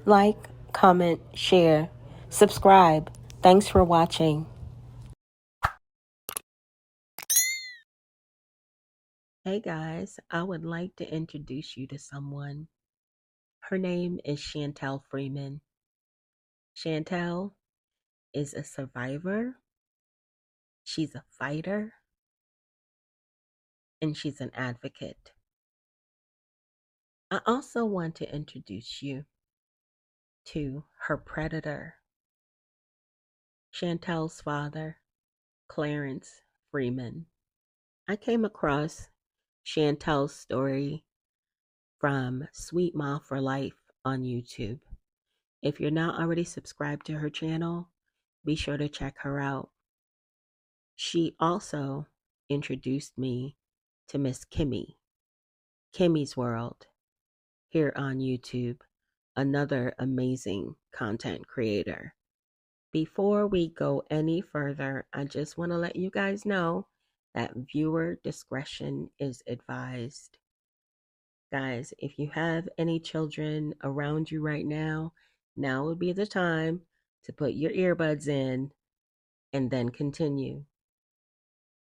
Like, comment, share, subscribe. Thanks for watching. Hey guys, I would like to introduce you to someone. Her name is Chantel Freeman. Chantel is a survivor, she's a fighter, and she's an advocate. I also want to introduce you to her predator, Chantel's father, Clarence Freeman. I came across Chantel's story from Sweet Mom for Life on YouTube. If you're not already subscribed to her channel, be sure to check her out. She also introduced me to Miss Kimmy's World, here on YouTube, another amazing content creator. Before we go any further, I just want to let you guys know that viewer discretion is advised. Guys, if you have any children around you right now would be the time to put your earbuds in and then continue.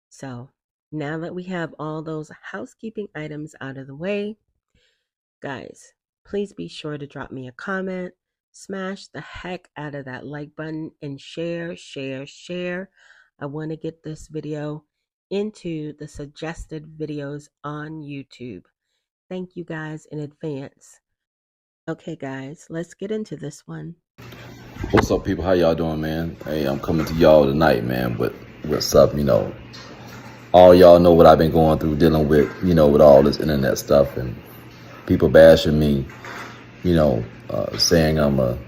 So, now that we have all those housekeeping items out of the way, guys, please be sure to drop me a comment, smash the heck out of that like button, and share. I want to get this video into the suggested videos on YouTube. Thank you guys in advance. Okay, guys, let's get into this one. What's up, people? How y'all doing, man? Hey, I'm coming to y'all tonight, man, with what's up, all y'all know what I've been going through dealing with, with all this internet stuff and people bashing me, saying I'm a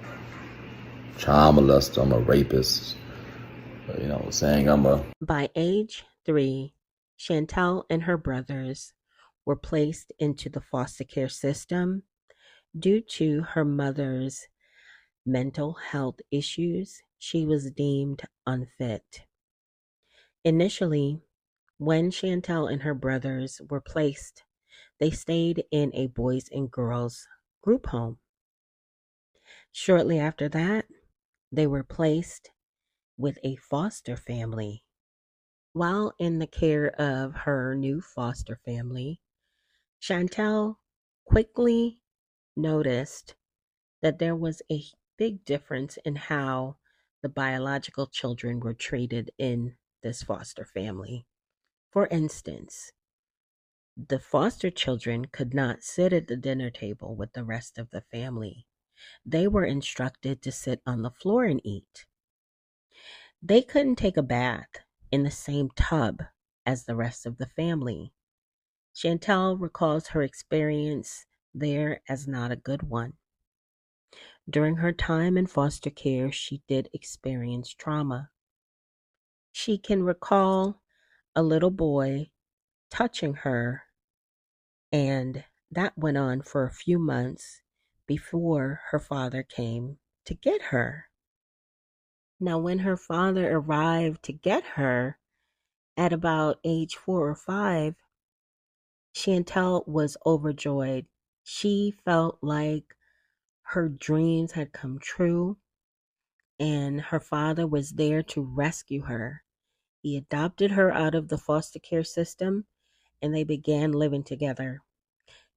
child molester, I'm a rapist, saying I'm a... By age 3, Chantel and her brothers were placed into the foster care system due to her mother's mental health issues. She was deemed unfit. Initially, when Chantel and her brothers were placed, they stayed in a boys and girls group home. Shortly after that, they were placed with a foster family. While in the care of her new foster family, Chantel quickly noticed that there was a big difference in how the biological children were treated in this foster family. For instance, the foster children could not sit at the dinner table with the rest of the family. They were instructed to sit on the floor and eat. They couldn't take a bath in the same tub as the rest of the family. Chantel recalls her experience there as not a good one. During her time in foster care, she did experience trauma. She can recall a little boy touching her, and that went on for a few months before her father came to get her. Now, when her father arrived to get her at about age 4 or 5, Chantel was overjoyed. She felt like her dreams had come true and her father was there to rescue her. He adopted her out of the foster care system and they began living together.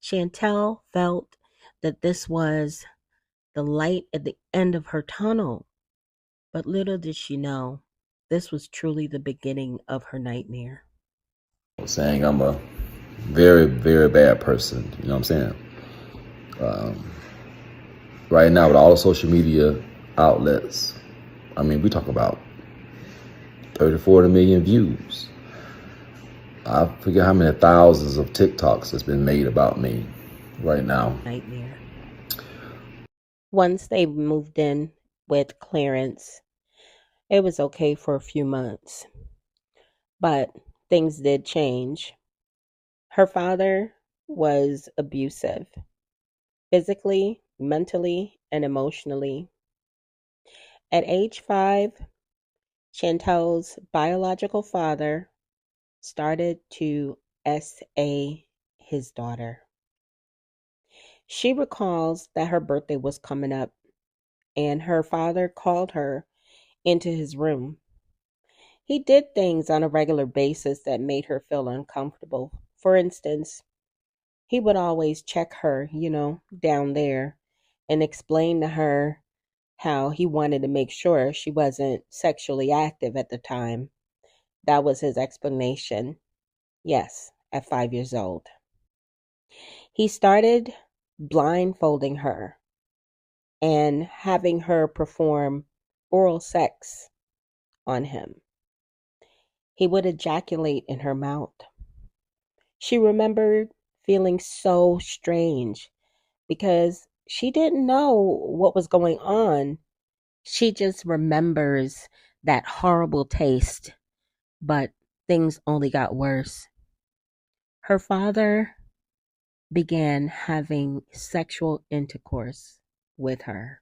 Chantel felt that this was the light at the end of her tunnel, but little did she know, this was truly the beginning of her nightmare. saying I'm a very, very bad person, you know what I'm saying? Right now, with all the social media outlets, we talk about 30, 40 million views. I forget how many thousands of TikToks has been made about me right now. Nightmare. Once they moved in with Clarence, it was okay for a few months, but things did change. Her father was abusive, physically, mentally, and emotionally. At age 5, Chantel's biological father started to SA his daughter. She recalls that her birthday was coming up and her father called her into his room. He did things on a regular basis that made her feel uncomfortable. For instance, he would always check her, down there and explain to her how he wanted to make sure she wasn't sexually active at the time. That was his explanation. Yes, at 5 years old. He started blindfolding her and having her perform oral sex on him. He would ejaculate in her mouth. She remembered feeling so strange because she didn't know what was going on. She just remembers that horrible taste, but things only got worse. Her father began having sexual intercourse with her.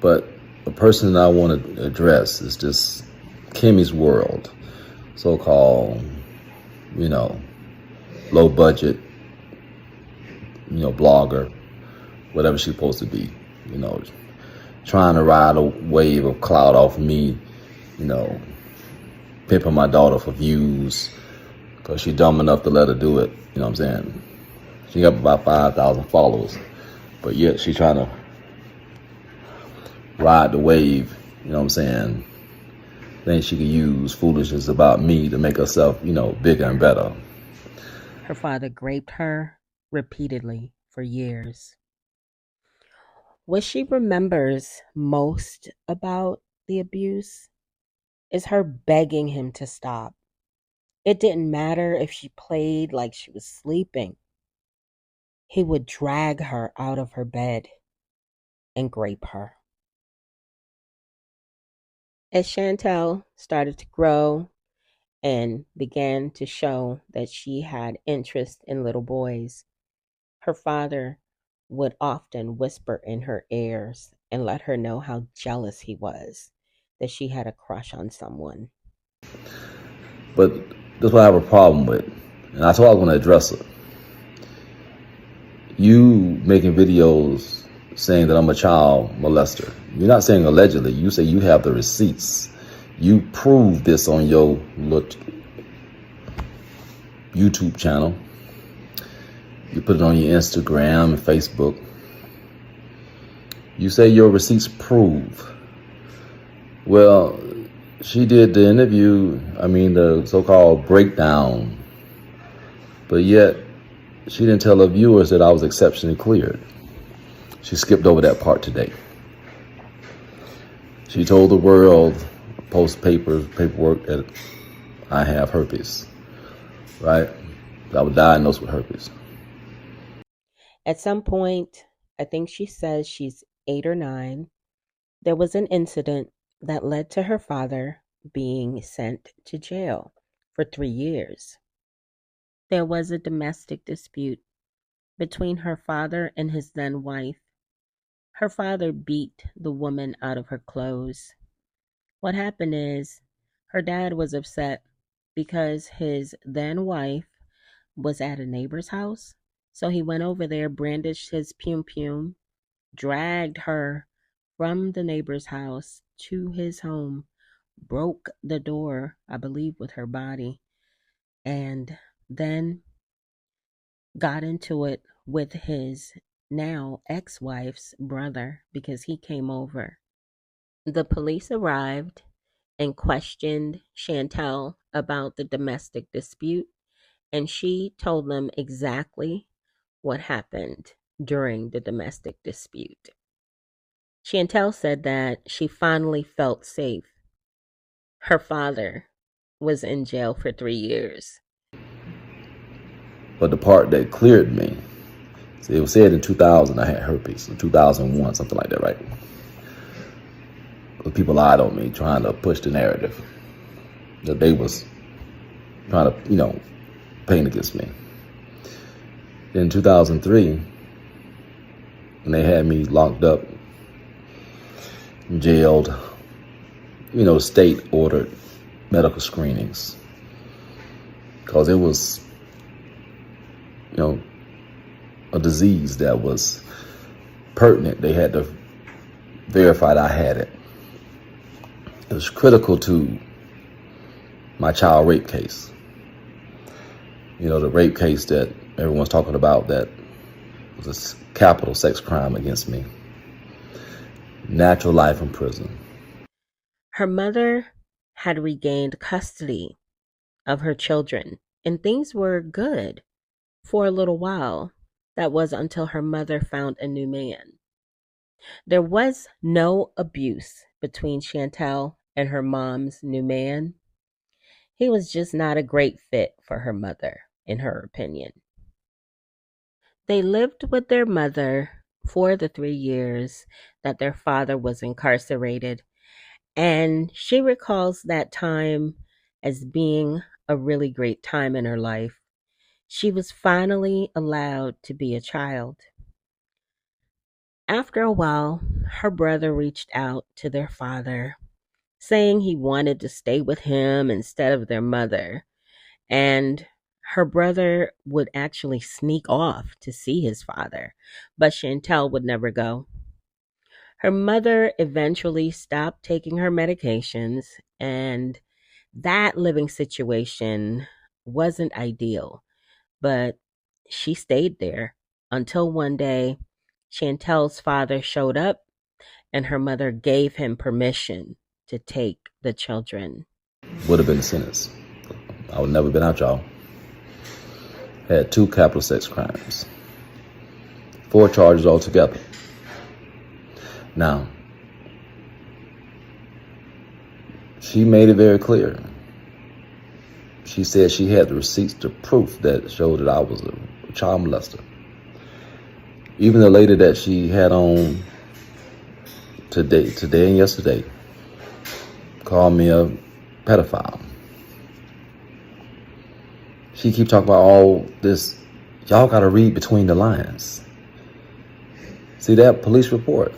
But the person that I want to address is just Kimmy's World, so-called, you know, low budget, blogger, whatever she's supposed to be, you know, trying to ride a wave of clout off me, you know, pimping my daughter for views because she's dumb enough to let her do it. You know what I'm saying? She got about 5,000 followers, but yet she's trying to ride the wave. You know what I'm saying? Think she could use foolishness about me to make herself, bigger and better. Her father raped her repeatedly for years. What she remembers most about the abuse is her begging him to stop. It didn't matter if she played like she was sleeping. He would drag her out of her bed and grape her. As Chantel started to grow and began to show that she had interest in little boys, her father would often whisper in her ears and let her know how jealous he was that she had a crush on someone. But that's what I have a problem with. And that's why I was going to address it. You making videos saying that I'm a child molester. You're not saying allegedly. You say you have the receipts. You prove this on your YouTube channel. You put it on your Instagram and Facebook. You say your receipts prove. Well, she did the interview, the so-called breakdown, but yet she didn't tell her viewers that I was exceptionally cleared. She skipped over that part today. She told the world, post paperwork, that I have herpes, right? I was diagnosed with herpes. At some point, I think she says she's 8 or 9, there was an incident that led to her father being sent to jail for 3 years. There was a domestic dispute between her father and his then wife. Her father beat the woman out of her clothes. What happened is her dad was upset because his then wife was at a neighbor's house. So he went over there, brandished his pum pum, dragged her from the neighbor's house to his home, broke the door, I believe, with her body, and then got into it with his now ex wife's brother because he came over. The police arrived and questioned Chantel about the domestic dispute, and she told them exactly what happened during the domestic dispute. Chantel said that she finally felt safe. Her father was in jail for 3 years. But the part that cleared me, it was said in 2000 I had herpes, in 2001, something like that, right? But people lied on me, trying to push the narrative that they was trying to, paint against me. In 2003, when they had me locked up, jailed, state ordered medical screenings, because it was, a disease that was pertinent. They had to verify that I had it. It was critical to my child rape case. You know, the rape case that everyone's talking about that was a capital sex crime against me. Natural life in prison. Her mother had regained custody of her children, and things were good for a little while. That was until her mother found a new man. There was no abuse between Chantel and her mom's new man. He was just not a great fit for her mother, in her opinion. They lived with their mother for the 3 years that their father was incarcerated, and she recalls that time as being a really great time in her life. She was finally allowed to be a child. After a while, her brother reached out to their father, saying he wanted to stay with him instead of their mother. And her brother would actually sneak off to see his father, but Chantel would never go. Her mother eventually stopped taking her medications, and that living situation wasn't ideal, but she stayed there until one day Chantel's father showed up and her mother gave him permission to take the children. Would have been a sentence. I would never been out, y'all. Had 2 capital sex crimes. 4 charges altogether. Now, she made it very clear. She said she had the receipts to proof that showed that I was a child molester. Even the lady that she had on today and yesterday called me a pedophile. She keep talking about all this. Y'all gotta read between the lines. See that police report?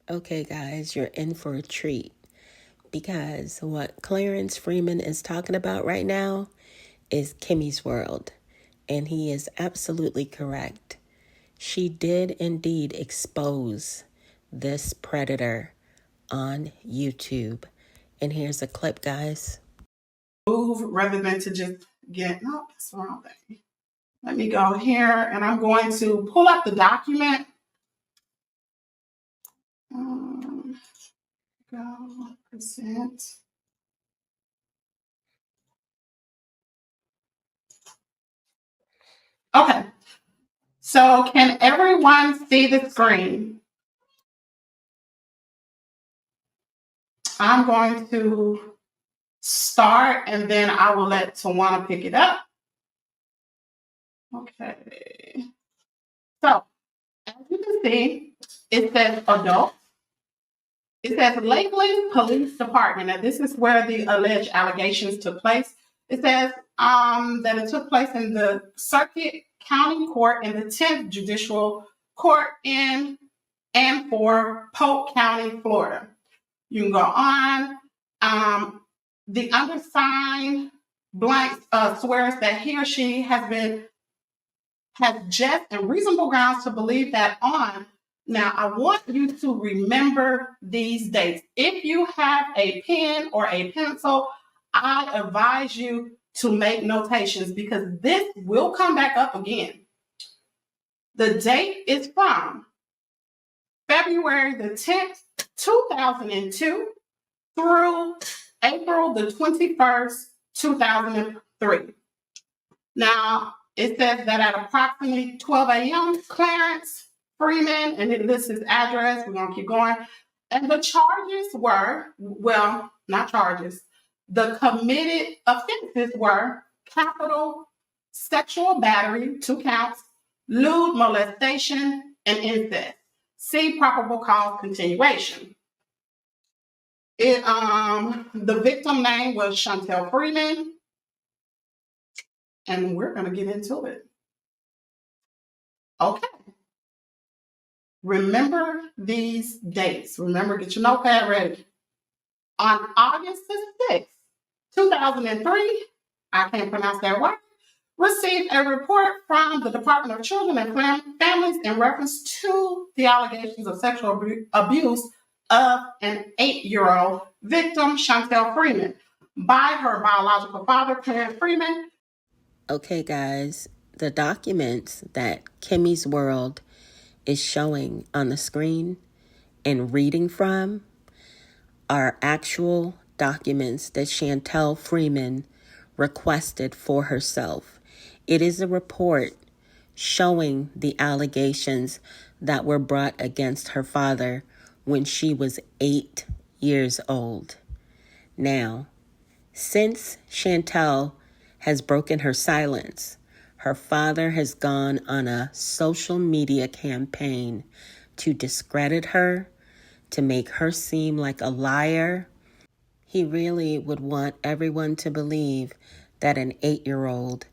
Okay, guys, you're in for a treat because what Clarence Freeman is talking about right now is Kimmy's world, and he is absolutely correct. She did indeed expose this predator on YouTube. And here's a clip, guys. Move rather than to just get, no, that's the wrong thing. Let me go here and I'm going to pull up the document. Go present. Okay, so can everyone see the screen? I'm going to start and then I will let Tawana pick it up. Okay, so as you can see, it says adult. It says Lakeland Police Department. Now, this is where the alleged allegations took place. It says that it took place in the Circuit County Court in the 10th Judicial Court in and for Polk County, Florida. You can go on. The undersigned blank swears that he or she has just and reasonable grounds to believe that on. Now, I want you to remember these dates. If you have a pen or a pencil, I advise you to make notations because this will come back up again. The date is from February the 10th, 2002 through April the 21st, 2003. Now, it says that at approximately 12 a.m., Clarence Freeman, and it lists his address. We're going to keep going. And the charges were, well, not charges, the committed offenses were capital sexual battery, 2 counts, lewd molestation, and incest. See probable cause continuation. The victim name was Chantel Freeman, and we're going to get into it. Okay. Remember these dates. Remember, get your notepad ready. On August the 6th, 2003, I can't pronounce that word, received a report from the Department of Children and Families in reference to the allegations of sexual abuse of an 8-year-old victim, Chantel Freeman, by her biological father, Clarence Freeman. Okay, guys, the documents that Kimmy's World is showing on the screen and reading from are actual documents that Chantel Freeman requested for herself. It is a report showing the allegations that were brought against her father when she was 8 years old. Now, since Chantel has broken her silence, her father has gone on a social media campaign to discredit her, to make her seem like a liar. He really would want everyone to believe that an 8-year-old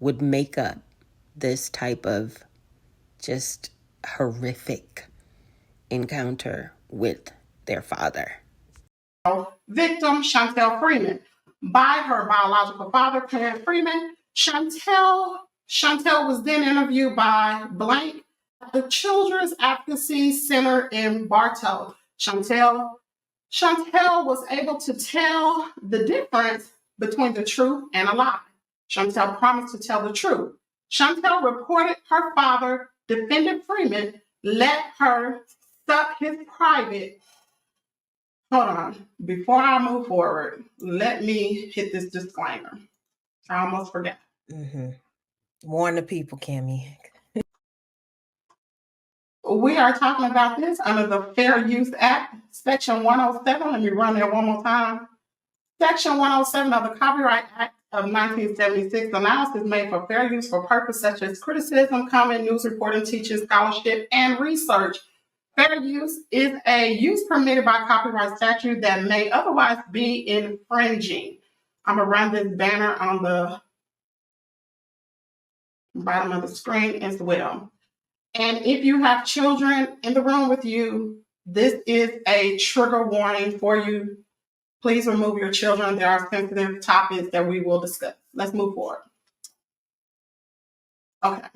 would make up this type of just horrific encounter with their father. Victim Chantel Freeman by her biological father, Clarence Freeman. Chantel was then interviewed by Blank at the Children's Advocacy Center in Bartow. Chantel was able to tell the difference between the truth and a lie. Chantel promised to tell the truth. Chantel reported her father, defendant Freeman, let her suck his private. Hold on. Before I move forward, let me hit this disclaimer. I almost forgot. Warn the people, Kimmy. We are talking about this under the Fair Use Act, Section 107. Let me run that one more time. Section 107 of the Copyright Act of 1976 allows is made for fair use for purposes such as criticism, comment, news reporting, teaching, scholarship, and research. Fair use is a use permitted by copyright statute that may otherwise be infringing. I'm going to run this banner on the bottom of the screen as well. And if you have children in the room with you, this is a trigger warning for you. Please remove your children. There are sensitive topics that we will discuss. Let's move forward. Okay.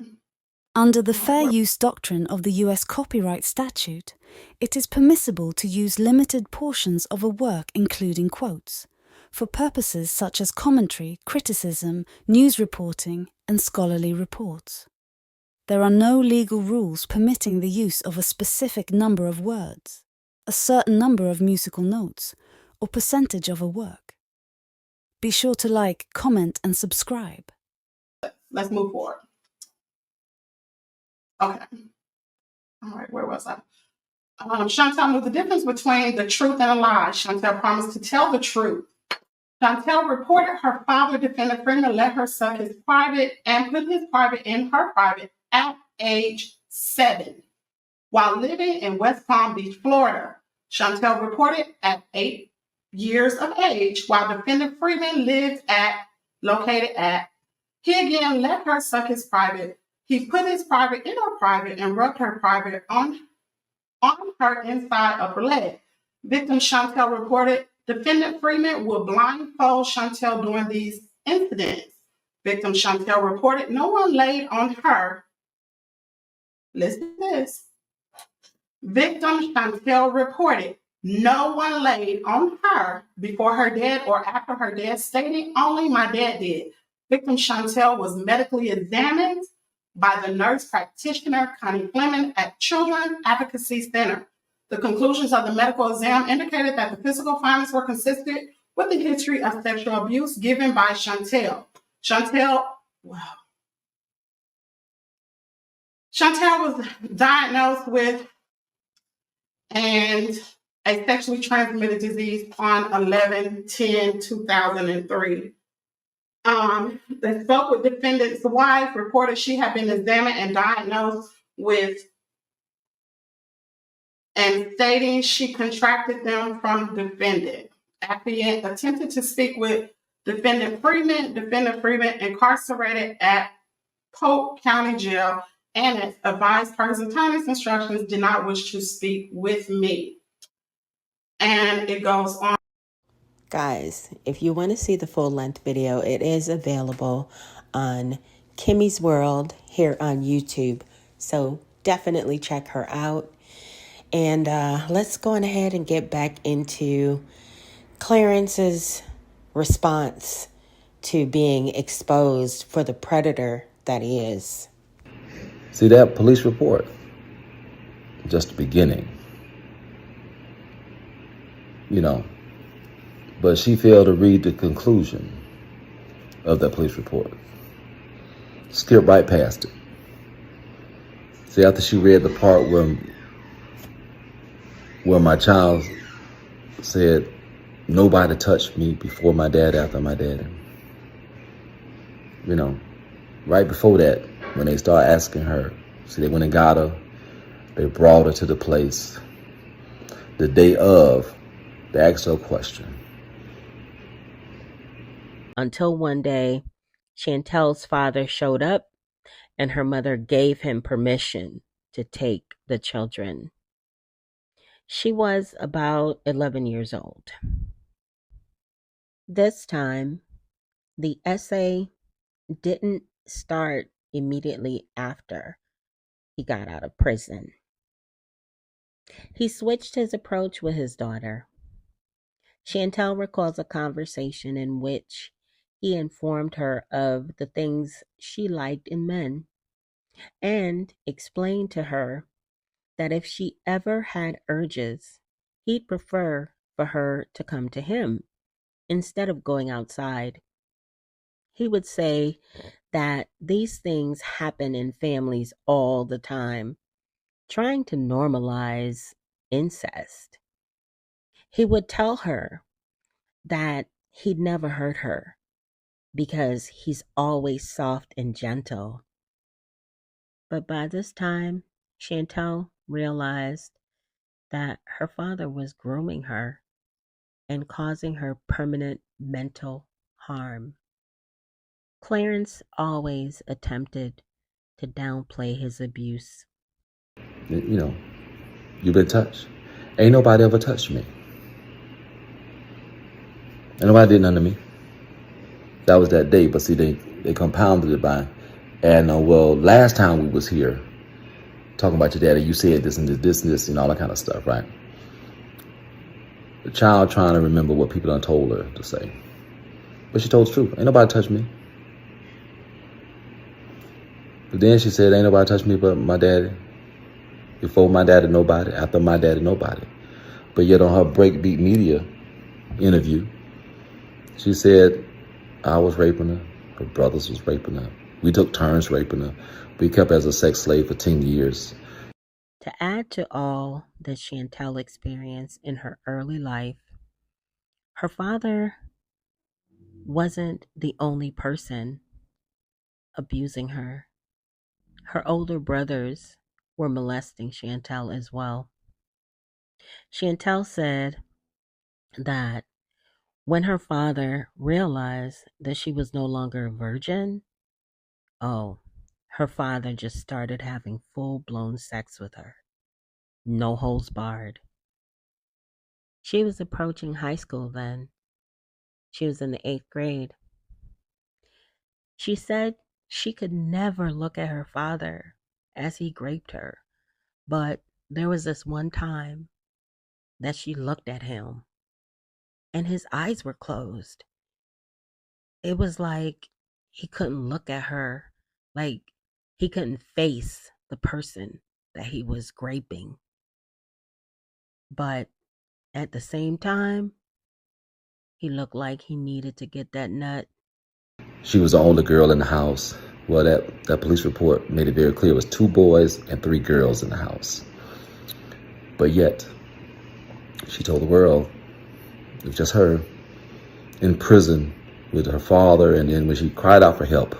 Under the fair use doctrine of the U.S. copyright statute, it is permissible to use limited portions of a work, including quotes, for purposes such as commentary, criticism, news reporting, and scholarly reports. There are no legal rules permitting the use of a specific number of words, a certain number of musical notes, or percentage of a work. Be sure to like, comment, and subscribe. Let's move forward. Okay. All right, where was I? Chantel knew the difference between the truth and a lie. Chantel promised to tell the truth. Chantel reported her father, defendant Freeman, let her suck his private and put his private in her private at age 7 while living in West Palm Beach, Florida. Chantel reported at 8 years of age while defendant Freeman located at. He again let her suck his private. He put his private in her private and rubbed her private on her inside of her leg. Victim Chantel reported defendant Freeman would blindfold Chantel during these incidents. Victim Chantel reported no one laid on her. Listen to this. Victim Chantel reported no one laid on her before her death or after her death, stating only my dad did. Victim Chantel was medically examined by the nurse practitioner Connie Fleming at Children's Advocacy Center. The conclusions of the medical exam indicated that the physical findings were consistent with the history of sexual abuse given by Chantel. Chantel was diagnosed with a sexually transmitted disease on 11/10/2003. They spoke with defendant's wife, reported she had been examined and diagnosed with, and stating she contracted them from defendant. Affiant attempted to speak with defendant Freeman incarcerated at Polk County Jail, and advised per his attorney's instructions did not wish to speak with me. And it goes on. Guys, if you want to see the full-length video, it is available on Kimmy's World here on YouTube. So definitely check her out. And let's go on ahead and get back into Clarence's response to being exposed for the predator that he is. See that police report? Just the beginning. But she failed to read the conclusion of that police report. Skip right past it. See, after she read the part where my child said, nobody touched me before my dad, after my dad. Right before that, when they start asking her, see, they went and got her, they brought her to the place. The day of, they asked her a question. Until one day, Chantel's father showed up and her mother gave him permission to take the children. She was about 11 years old. This time, the essay didn't start immediately after he got out of prison. He switched his approach with his daughter. Chantel recalls a conversation in which he informed her of the things she liked in men and explained to her that if she ever had urges, he'd prefer for her to come to him instead of going outside. He would say that these things happen in families all the time, trying to normalize incest. He would tell her that he'd never hurt her because he's always soft and gentle. But by this time, Chantel realized that her father was grooming her and causing her permanent mental harm. Clarence always attempted to downplay his abuse. You've been touched. Ain't nobody ever touched me. Ain't nobody did nothing to me. That was that day, but see, they compounded it by adding, well, last time we was here, talking about your daddy, you said this and this, and all that kind of stuff, right? The child trying to remember what people done told her to say. But she told the truth. Ain't nobody touched me. But then she said, ain't nobody touched me but my daddy. Before my daddy, nobody. After my daddy, nobody. But yet on her Breakbeat Media interview, she said, I was raping her. Her brothers was raping her. We took turns raping her. We kept her as a sex slave for 10 years. To add to all that Chantel experienced in her early life, her father wasn't the only person abusing her. Her older brothers were molesting Chantel as well. Chantel said that when her father realized that she was no longer a virgin, her father just started having full-blown sex with her. No holds barred. She was approaching high school then. She was in the 8th grade. She said she could never look at her father as he raped her, but there was this one time that she looked at him and his eyes were closed. It was like he couldn't look at her, like he couldn't face the person that he was raping. But at the same time, he looked like he needed to get that nut. She was the only girl in the house. Well, that police report made it very clear it was 2 boys and 3 girls in the house. But yet, she told the world it was just her in prison with her father, and then when she cried out for help,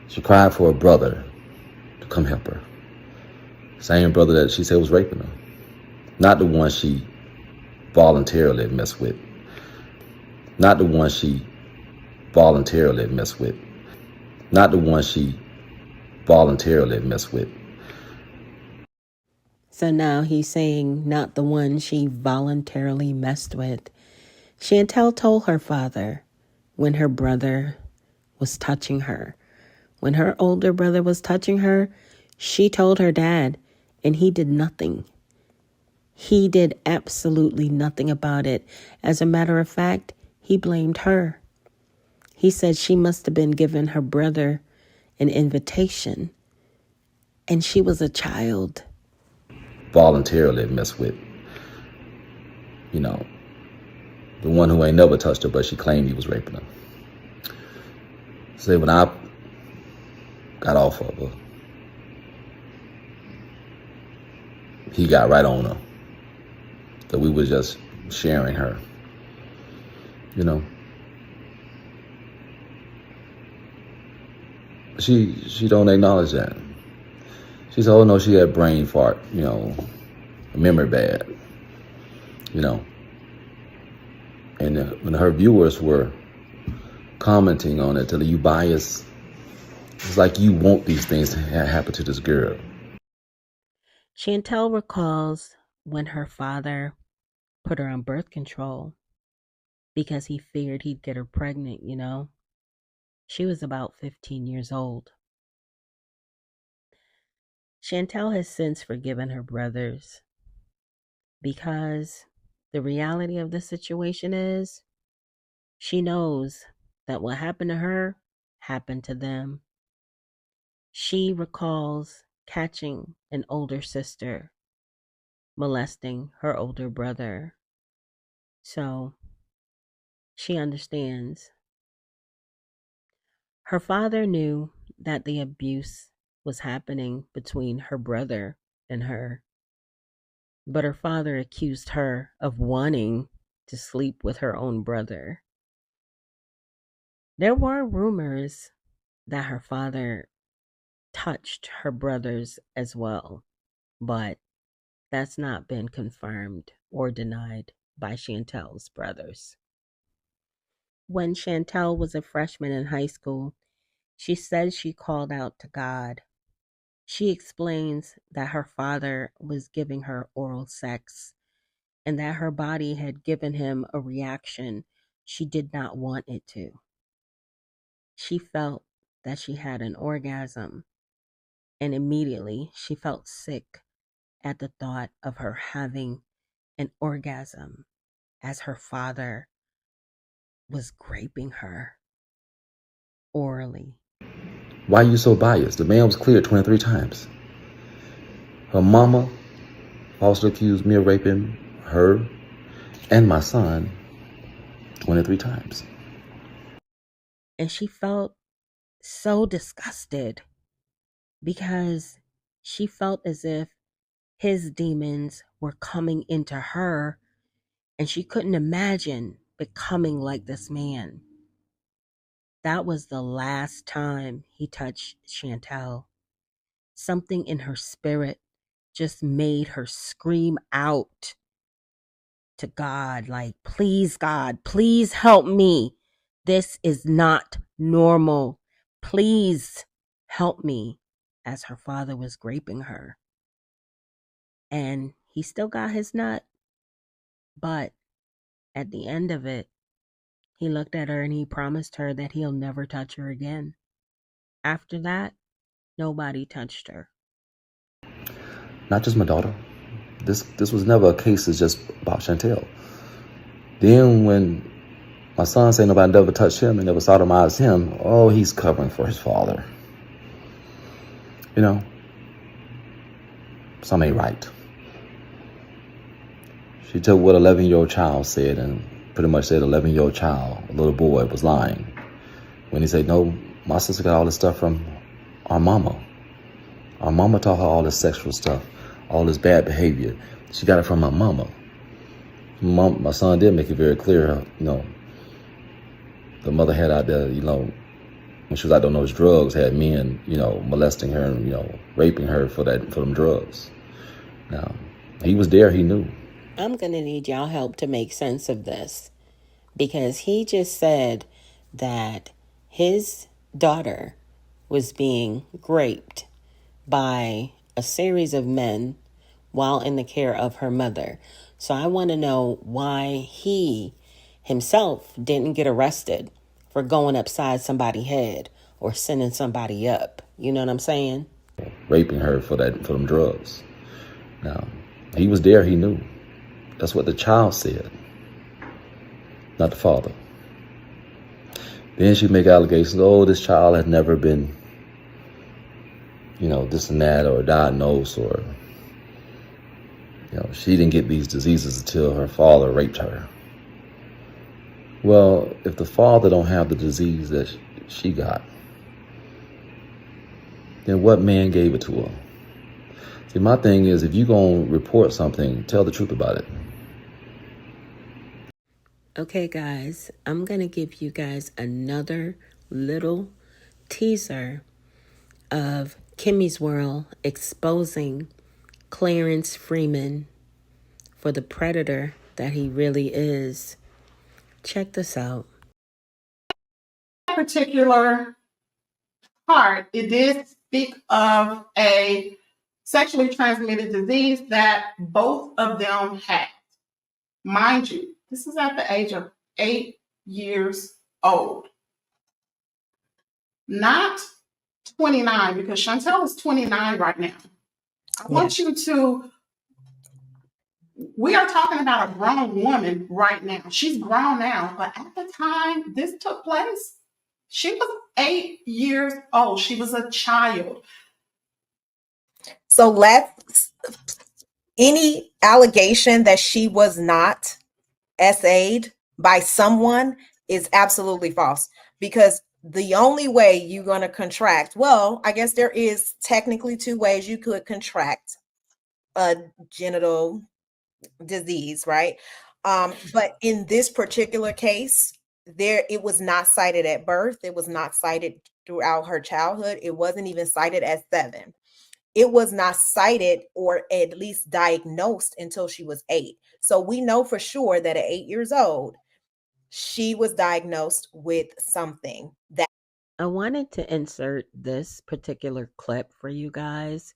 she cried for a brother to come help her. Same brother that she said was raping her. Not the one she voluntarily messed with. Not the one she voluntarily messed with. Not the one she voluntarily messed with. So now he's saying not the one she voluntarily messed with. Chantel told her father when her brother was touching her When her older brother was touching her, she told her dad, and he did nothing. He did absolutely nothing about it. As a matter of fact, he blamed her. He said she must have been giving her brother an invitation, and she was a child. Voluntarily messed with, the one who ain't never touched her, but she claimed he was raping her. Say when I got off of her, he got right on her. That we were just sharing her. She don't acknowledge that. She said, oh no, she had brain fart, memory bad, And when her viewers were commenting on it, telling you bias, it's like you want these things to happen to this girl. Chantel recalls when her father put her on birth control because he figured he'd get her pregnant, She was about 15 years old. Chantel has since forgiven her brothers because the reality of the situation is she knows that what happened to her happened to them. She recalls catching an older sister molesting her older brother. So she understands. Her father knew that the abuse was happening between her brother and her, but her father accused her of wanting to sleep with her own brother. There were rumors that her father touched her brothers as well, but that's not been confirmed or denied by Chantel's brothers. When Chantel was a freshman in high school, she said she called out to God. She explains that her father was giving her oral sex and that her body had given him a reaction she did not want it to. She felt that she had an orgasm, and immediately she felt sick at the thought of her having an orgasm as her father was graping her orally. Why are you so biased? The man was cleared 23 times. Her mama falsely accused me of raping her and my son 23 times. And she felt so disgusted because she felt as if his demons were coming into her and she couldn't imagine becoming like this man. That was the last time he touched Chantel. Something in her spirit just made her scream out to God, like, please, God, please help me. This is not normal. Please help me, as her father was graping her. And he still got his nut. But at the end of it, he looked at her and he promised her that he'll never touch her again. After that, nobody touched her. Not just my daughter. This was never a case that's just about Chantel. Then when my son said nobody never touched him and never sodomized him, oh, he's covering for his father. Something ain't right. She took what 11-year-old child said and pretty much said 11-year-old child, a little boy, was lying. When he said, no, my sister got all this stuff from our mama. Our mama taught her all this sexual stuff, all this bad behavior. She got it from my mama. My son did make it very clear, the mother had out there, when she was out there on those drugs, had men, molesting her and, raping her for them drugs. Now, he was there, he knew. I'm going to need y'all help to make sense of this because he just said that his daughter was being raped by a series of men while in the care of her mother. So I want to know why he himself didn't get arrested for going upside somebody's head or sending somebody up. You know what I'm saying? Raping her for them drugs. Now, he was there, he knew. That's what the child said, not the father. Then she make allegations, oh, this child had never been, this and that, or diagnosed, or, she didn't get these diseases until her father raped her. Well, if the father don't have the disease that she got, then what man gave it to her? See, my thing is, if you're going to report something, tell the truth about it. Okay, guys, I'm going to give you guys another little teaser of Kimmy's World exposing Clarence Freeman for the predator that he really is. Check this out. That particular part, it did speak of a sexually transmitted disease that both of them had. Mind you, this is at the age of 8 years old. Not 29, because Chantel is 29 right now. I want you to, we are talking about a grown woman right now. She's grown now, but at the time this took place, she was 8 years old. She was a child. So any allegation that she was not SA'd by someone is absolutely false, because the only way you're going to contract, well, I guess there is technically two ways you could contract a genital disease, right? But in this particular case, it was not cited at birth. It was not cited throughout her childhood. It wasn't even cited at 7. It was not cited or at least diagnosed until she was 8. So we know for sure that at 8 years old, she was diagnosed with something that. I wanted to insert this particular clip for you guys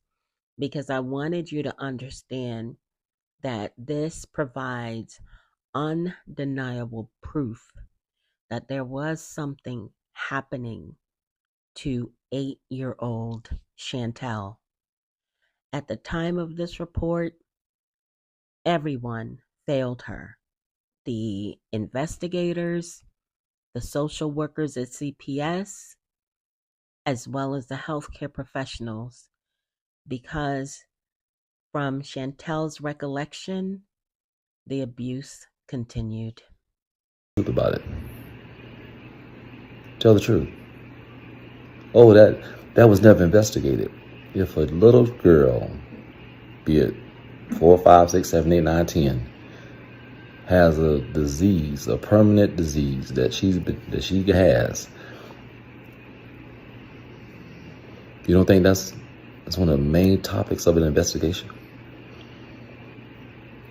because I wanted you to understand that this provides undeniable proof that there was something happening to 8-year-old Chantel. At the time of this report, everyone failed her. The investigators, the social workers at CPS, as well as the healthcare professionals, because from Chantel's recollection, the abuse continued. Truth about it. Tell the truth. Oh, that was never investigated. If a little girl, be it 4, 5, 6, 7, 8, 9, 10, has a disease, a permanent disease that she has, you don't think that's one of the main topics of an investigation?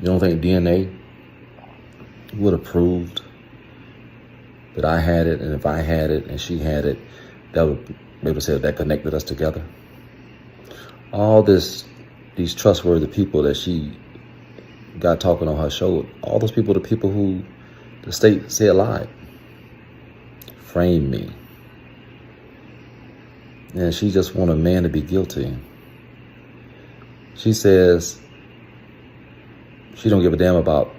You don't think DNA would have proved that I had it, and if I had it and she had it, that would maybe say that connected us together? All these trustworthy people that she got talking on her show, all those people, the people who the state said lied, framed me. And she just want a man to be guilty. She says she don't give a damn about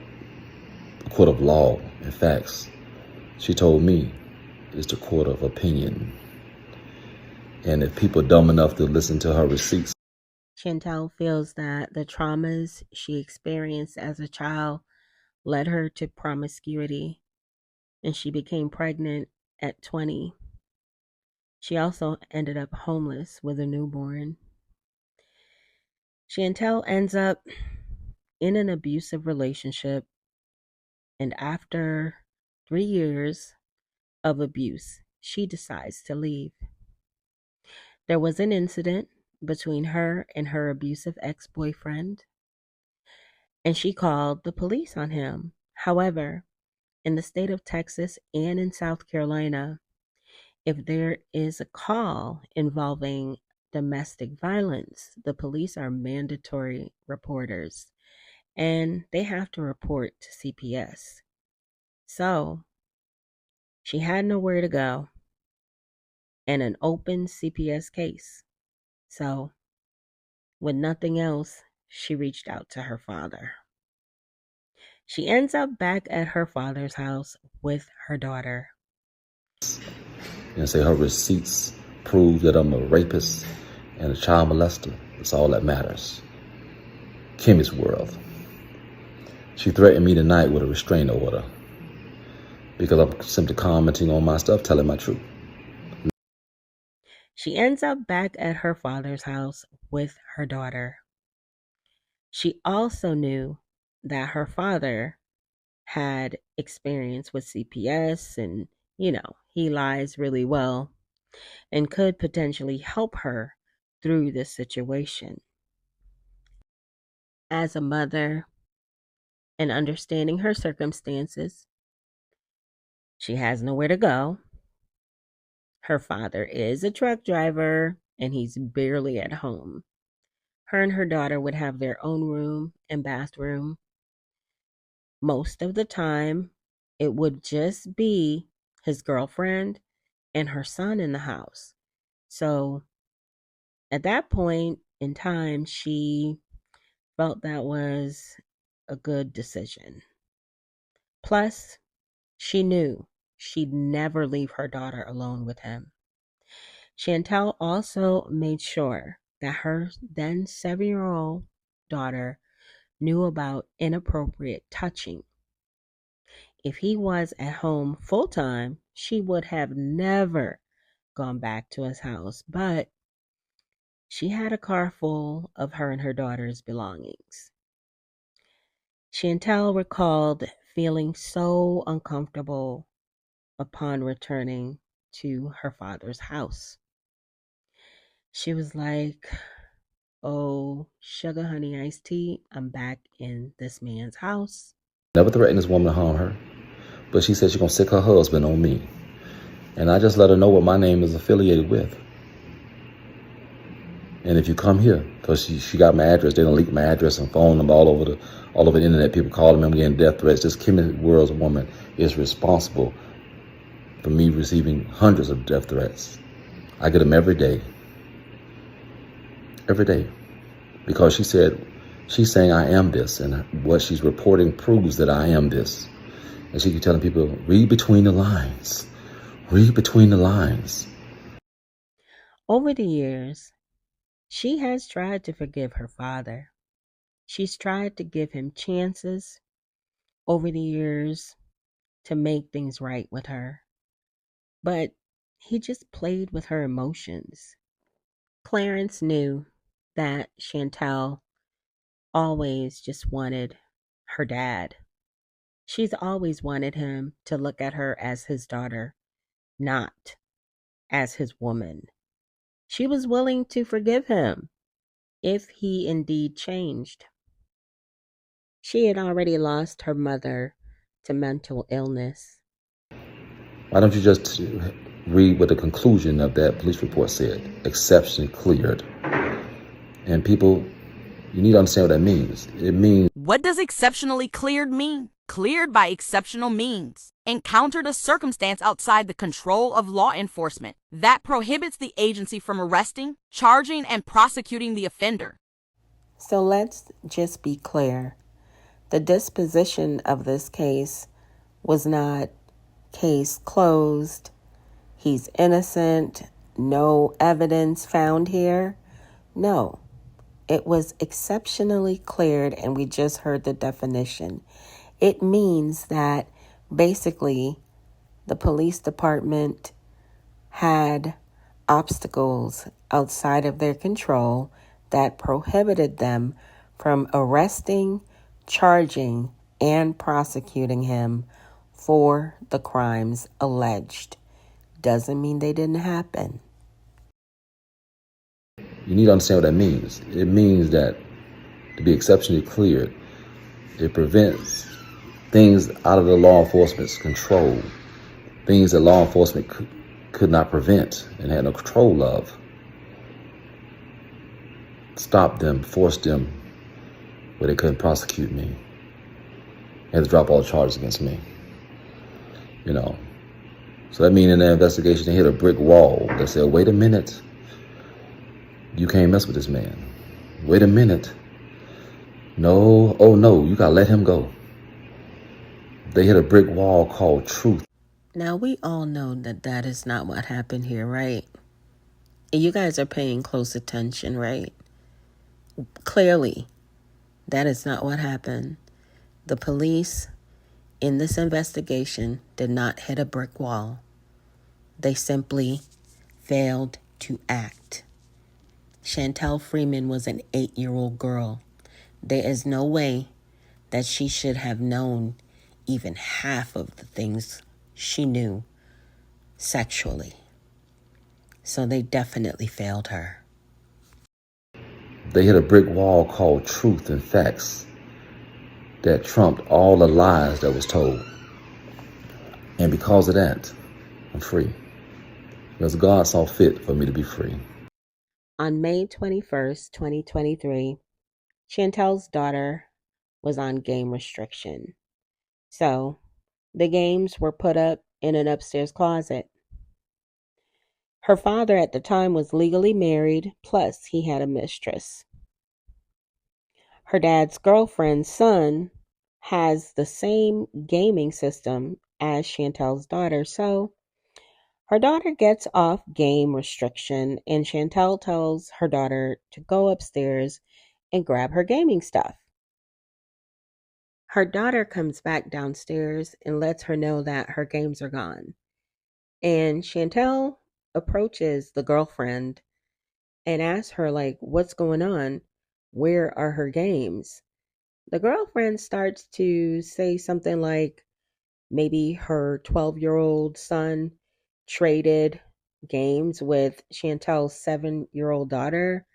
the court of law and facts. She told me it's the court of opinion. And if people dumb enough to listen to her receipts. Chantel feels that the traumas she experienced as a child led her to promiscuity, and she became pregnant at 20. She also ended up homeless with a newborn. Chantel ends up in an abusive relationship, and after 3 years of abuse, she decides to leave. There was an incident between her and her abusive ex-boyfriend, and she called the police on him. However, in the state of Texas and in South Carolina, if there is a call involving domestic violence, the police are mandatory reporters and they have to report to CPS. So she had nowhere to go. and an open CPS case. So, with nothing else, she reached out to her father. She ends up back at her father's house with her daughter. And say her receipts prove that I'm a rapist and a child molester. That's all that matters. Kimmy's world. She threatened me tonight with a restraining order because I'm simply commenting on my stuff, telling my truth. She ends up back at her father's house with her daughter. She also knew that her father had experience with CPS and, he lies really well and could potentially help her through this situation. As a mother and understanding her circumstances, she has nowhere to go. Her father is a truck driver and he's barely at home. Her and her daughter would have their own room and bathroom. Most of the time, it would just be his girlfriend and her son in the house. So at that point in time, she felt that was a good decision. Plus, she knew she'd never leave her daughter alone with him. Chantel also made sure that her then 7-year-old daughter knew about inappropriate touching. If he was at home full time, she would have never gone back to his house, but she had a car full of her and her daughter's belongings. Chantel recalled feeling so uncomfortable upon returning to her father's house. She was like, "Oh, sugar honey iced tea, I'm back in this man's house." Never threatened this woman to harm her, but she said she's going to sick her husband on me. And I just let her know what my name is affiliated with. And if you come here, because she got my address, they don't leak my address and phone number all over the internet. People calling me, I'm getting death threats. This Kimmy World's woman is responsible for me receiving hundreds of death threats. I get them every day. Every day. Because she's saying I am this, and what she's reporting proves that I am this. And she keeps telling people, read between the lines. Read between the lines. Over the years, she has tried to forgive her father. She's tried to give him chances over the years to make things right with her. But he just played with her emotions. Clarence knew that Chantel always just wanted her dad. She's always wanted him to look at her as his daughter, not as his woman. She was willing to forgive him if he indeed changed. She had already lost her mother to mental illness. Why don't you just read what the conclusion of that police report said? Exception cleared. And people, you need to understand what that means. It means, what does exceptionally cleared mean? Cleared by exceptional means. Encountered a circumstance outside the control of law enforcement that prohibits the agency from arresting, charging, and prosecuting the offender. So let's just be clear. The disposition of this case was not case closed, he's innocent, no evidence found here. No, it was exceptionally cleared, and we just heard the definition. It means that basically the police department had obstacles outside of their control that prohibited them from arresting, charging, and prosecuting him for the crimes alleged. Doesn't mean they didn't happen. you need to understand what that means. It means that to be exceptionally cleared, it prevents things out of the law enforcement's control, things that law enforcement could not prevent and had no control of. Stop them, force them where they couldn't prosecute me. They had to drop all the charges against me. You know, So that means in their investigation, they hit a brick wall. They said, wait a minute. You can't mess with this man. Wait a minute. No, oh no, you gotta let him go. They hit a brick wall called truth. Now, we all know that that is not what happened here, right? You guys are paying close attention, right? Clearly, that is not what happened. The police in this investigation did not hit a brick wall. They simply failed to act. Chantel Freeman was an 8-year-old girl. There is no way that she should have known even half of the things she knew sexually. So they definitely failed her. They hit a brick wall called truth and facts that trumped all the lies that was told. And because of that, I'm free. Because God saw fit for me to be free. On May 21st, 2023, Chantel's daughter was on game restriction. So the games were put up in an upstairs closet. Her father at the time was legally married, plus he had a mistress. Her dad's girlfriend's son has the same gaming system as Chantel's daughter, so her daughter gets off game restriction, and Chantel tells her daughter to go upstairs and grab her gaming stuff. Her daughter comes back downstairs and lets her know that her games are gone. And Chantel approaches the girlfriend and asks her, like, what's going on? Where are her games? The girlfriend starts to say something like maybe her 12-year-old son traded games with Chantel's 7-year-old daughter,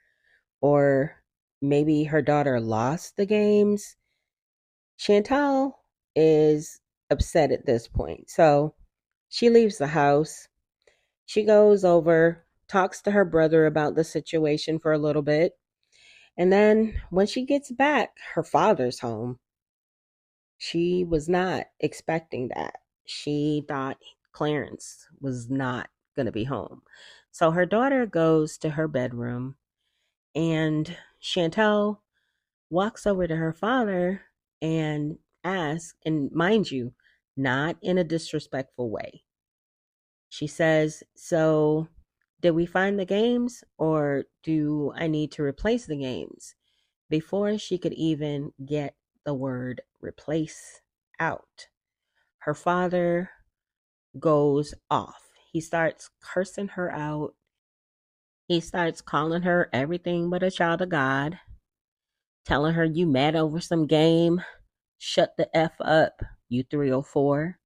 or maybe her daughter lost the games. Chantel is upset at this point. So she leaves the house. She goes over, talks to her brother about the situation for a little bit. And then when she gets back, her father's home. She was not expecting that. She thought Clarence was not going to be home. So her daughter goes to her bedroom, and Chantel walks over to her father and asks, and mind you, not in a disrespectful way. She says, so did we find the games, or do I need to replace the games? Before she could even get the word replace out, her father goes off. He starts cursing her out. He starts calling her everything but a child of God, telling her, you mad over some game? Shut the F up, you 304.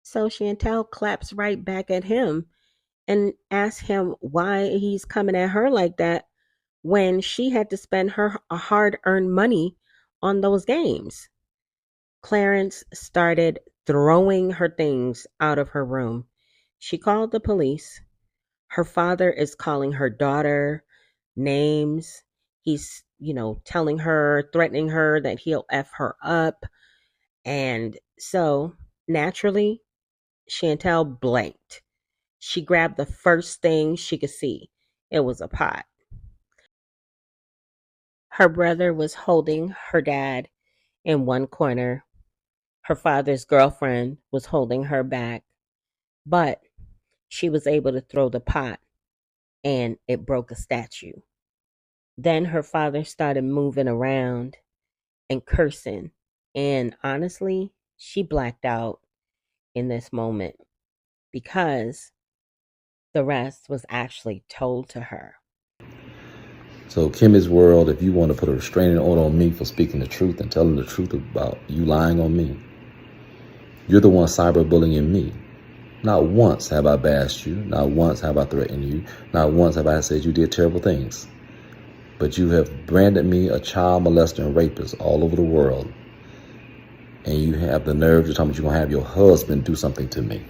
So Chantel claps right back at him and asks him why he's coming at her like that when she had to spend her hard-earned money on those games. Clarence started throwing her things out of her room. She called the police. Her father is calling her daughter names. He's, telling her, threatening her that he'll F her up. And so naturally, Chantel blanked. She grabbed the first thing she could see. It was a pot. Her brother was holding her dad in one corner. Her father's girlfriend was holding her back, but she was able to throw the pot and it broke a statue. Then her father started moving around and cursing. And honestly, she blacked out in this moment because the rest was actually told to her. So Kimmy's world, if you want to put a restraining order on me for speaking the truth and telling the truth about you lying on me, you're the one cyberbullying me. Not once have I bashed you. Not once have I threatened you. Not once have I said you did terrible things. But you have branded me a child molester and rapist all over the world. And you have the nerve to tell me you're going to have your husband do something to me.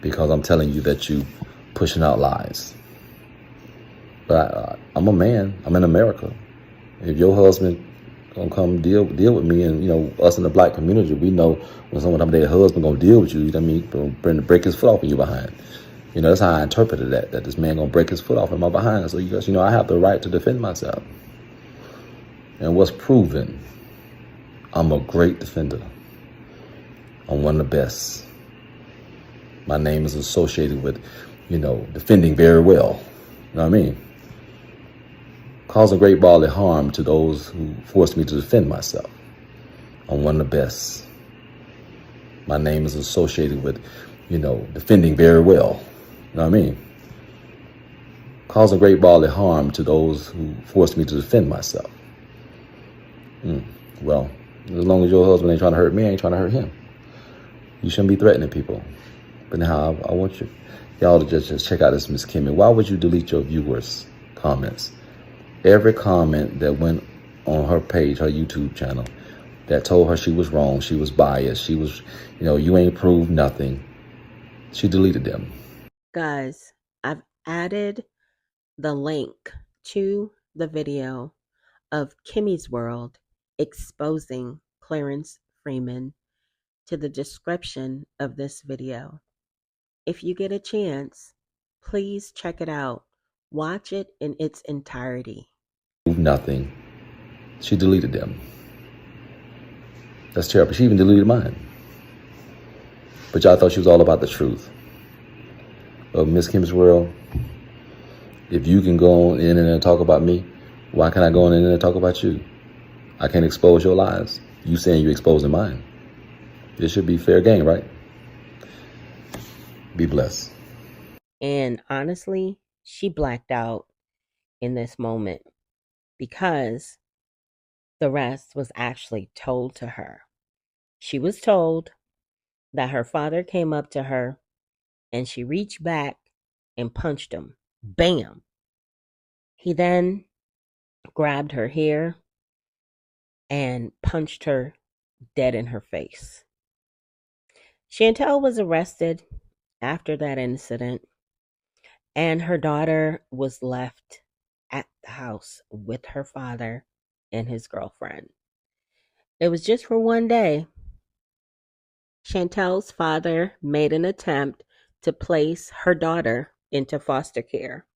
Because I'm telling you that you pushing out lies. But I'm a man. I'm in America. If your husband gonna come deal with me, and us in the black community, we know when someone their husband gonna deal with you. You know what I mean? Gonna break his foot off in your behind. That's how I interpreted that this man gonna break his foot off in my behind. So you guys, I have the right to defend myself. And what's proven, I'm a great defender. I'm one of the best. My name is associated with, defending very well. You know what I mean? Causing great bodily harm to those who forced me to defend myself. I'm one of the best. My name is associated with, defending very well. You know what I mean? Causing great bodily harm to those who forced me to defend myself. Well, as long as your husband ain't trying to hurt me, I ain't trying to hurt him. You shouldn't be threatening people. But now I want y'all to just check out this Miss Kimmy. Why would you delete your viewers' comments? Every comment that went on her page, her YouTube channel, that told her she was wrong, she was biased, she was, you ain't proved nothing, she deleted them. Guys, I've added the link to the video of Kimmy's World exposing Clarence Freeman to the description of this video. If you get a chance, please check it out. Watch it in its entirety. Nothing. She deleted them. That's terrible. She even deleted mine. But y'all thought she was all about the truth. Miss Kim's World, if you can go on the internet and talk about me, why can't I go on the internet and talk about you? I can't expose your lies. You saying you're exposing mine. It should be fair game, right? Be blessed. And honestly, she blacked out in this moment because the rest was actually told to her. She was told that her father came up to her and she reached back and punched him. Bam! He then grabbed her hair and punched her dead in her face. Chantel was arrested after that incident, and her daughter was left at the house with her father and his girlfriend. It was just for one day. Chantel's father made an attempt to place her daughter into foster care.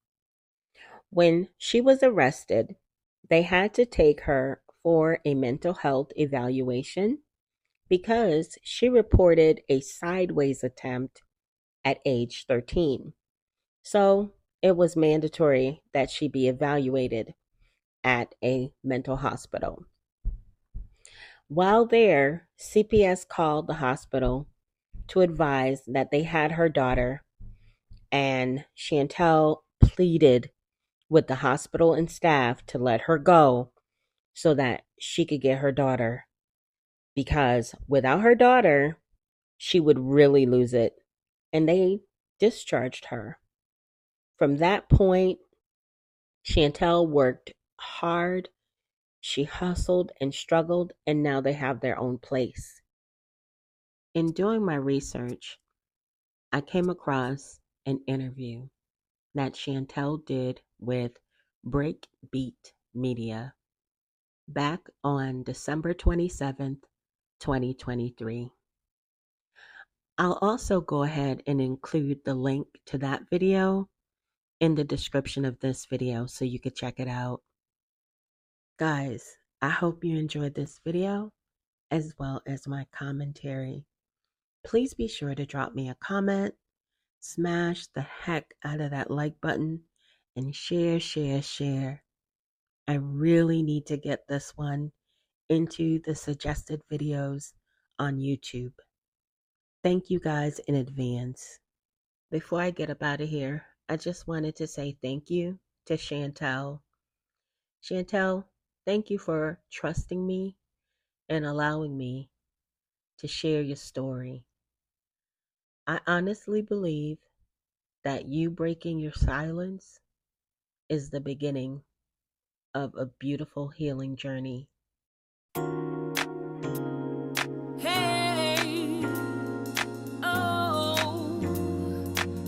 When she was arrested, they had to take her for a mental health evaluation because she reported a sideways attempt at age 13. So it was mandatory that she be evaluated at a mental hospital. While there, CPS called the hospital to advise that they had her daughter, and Chantel pleaded with the hospital and staff to let her go so that she could get her daughter, because without her daughter, she would really lose it. And they discharged her. From that point, Chantel worked hard. She hustled and struggled, and now they have their own place. In doing my research, I came across an interview that Chantel did with Breakbeat Media back on December 27th, 2023. I'll also go ahead and include the link to that video in the description of this video so you could check it out. Guys, I hope you enjoyed this video as well as my commentary. Please be sure to drop me a comment, smash the heck out of that like button, and share. I really need to get this one into the suggested videos on YouTube. Thank you guys in advance. Before I get up out of here, I just wanted to say thank you to Chantel. Chantel, thank you for trusting me and allowing me to share your story. I honestly believe that you breaking your silence is the beginning of a beautiful healing journey. Hey, oh,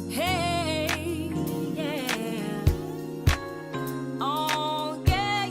hey, yeah. Oh, yeah.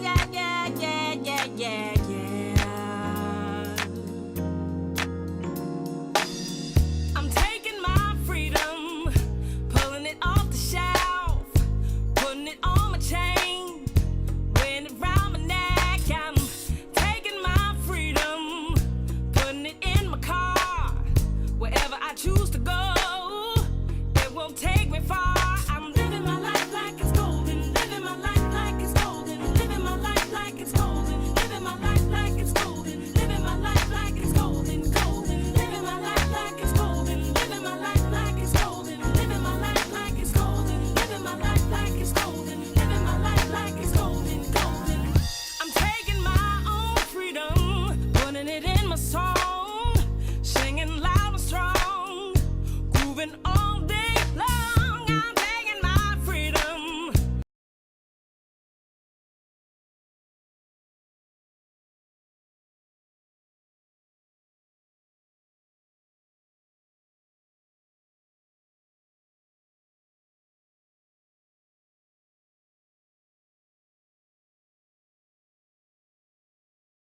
feeling it in my soul.